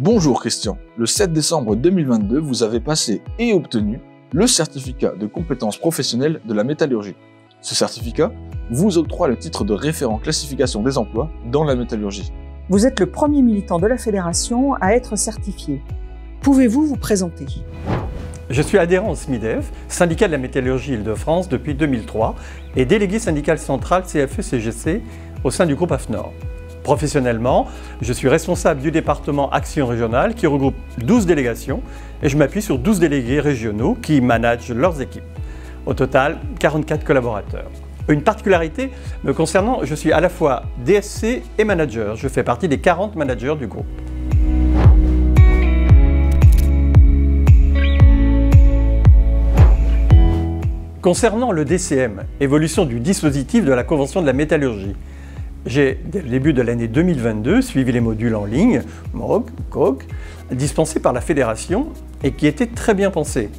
Bonjour Christian, le 7 décembre 2022, vous avez passé et obtenu le certificat de compétences professionnelles de la métallurgie. Ce certificat vous octroie le titre de référent classification des emplois dans la métallurgie. Vous êtes le premier militant de la Fédération à être certifié. Pouvez-vous vous présenter? Je suis adhérent au SMIDEF, syndicat de la métallurgie Île-de-France depuis 2003 et délégué syndical central CFE-CGC au sein du groupe AFNOR. Professionnellement, je suis responsable du département Action régionale qui regroupe 12 délégations et je m'appuie sur 12 délégués régionaux qui managent leurs équipes. Au total, 44 collaborateurs. Une particularité me concernant, je suis à la fois DSC et manager. Je fais partie des 40 managers du groupe. Concernant le DCM, évolution du dispositif de la Convention de la métallurgie, j'ai, dès le début de l'année 2022, suivi les modules en ligne, MOOC, COOC, dispensés par la Fédération et qui étaient très bien pensés.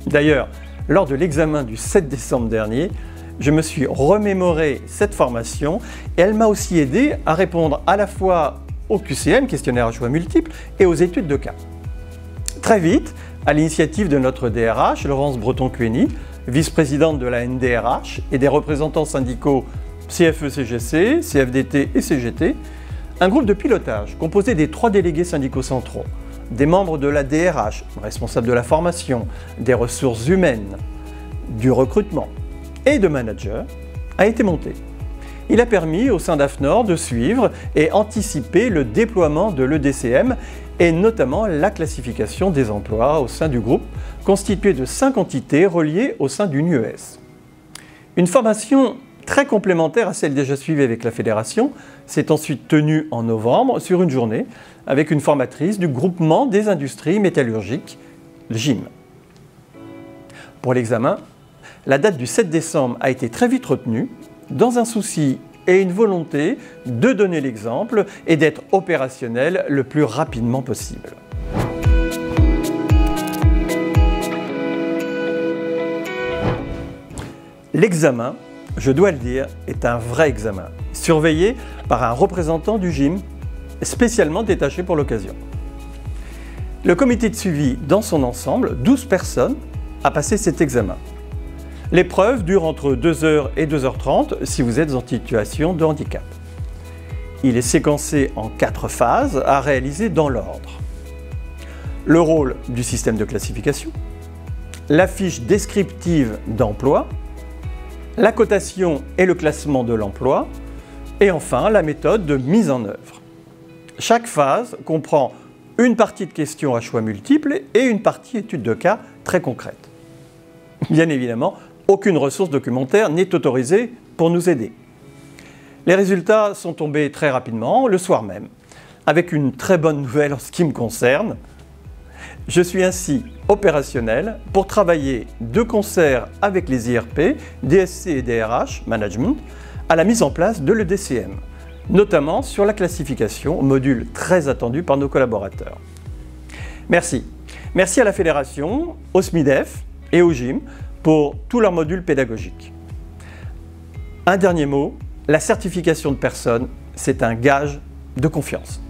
D'ailleurs, lors de l'examen du 7 décembre dernier, je me suis remémoré cette formation et elle m'a aussi aidé à répondre à la fois au QCM, questionnaire à choix multiples, et aux études de cas. Très vite, à l'initiative de notre DRH, Laurence Breton-Cueny, vice-présidente de la NDRH et des représentants syndicaux CFE-CGC, CFDT et CGT, un groupe de pilotage composé des 3 délégués syndicaux centraux, des membres de la DRH, responsables de la formation, des ressources humaines, du recrutement et de managers, a été monté. Il a permis au sein d'AFNOR de suivre et anticiper le déploiement de l'EDCM et notamment la classification des emplois au sein du groupe constitué de 5 entités reliées au sein d'une UES. Une formation très complémentaire à celle déjà suivie avec la Fédération s'est ensuite tenue en novembre sur une journée avec une formatrice du groupement des industries métallurgiques, le GIM. Pour l'examen, la date du 7 décembre a été très vite retenue dans un souci et une volonté de donner l'exemple et d'être opérationnel le plus rapidement possible. L'examen, je dois le dire, est un vrai examen, surveillé par un représentant du GIM, spécialement détaché pour l'occasion. Le comité de suivi dans son ensemble, 12 personnes, a passé cet examen. L'épreuve dure entre 2h et 2h30 si vous êtes en situation de handicap. Il est séquencé en 4 phases à réaliser dans l'ordre. Le rôle du système de classification, la fiche descriptive d'emploi, la cotation et le classement de l'emploi, et enfin la méthode de mise en œuvre. Chaque phase comprend une partie de questions à choix multiples et une partie étude de cas très concrète. Bien évidemment, aucune ressource documentaire n'est autorisée pour nous aider. Les résultats sont tombés très rapidement, le soir même, avec une très bonne nouvelle en ce qui me concerne. Je suis ainsi opérationnel pour travailler de concert avec les IRP, DSC et DRH, Management, à la mise en place de l'EDCM, notamment sur la classification, module très attendu par nos collaborateurs. Merci. Merci à la Fédération, au SMIDEF et au GIM pour tous leurs modules pédagogiques. Un dernier mot, la certification de personnes, c'est un gage de confiance.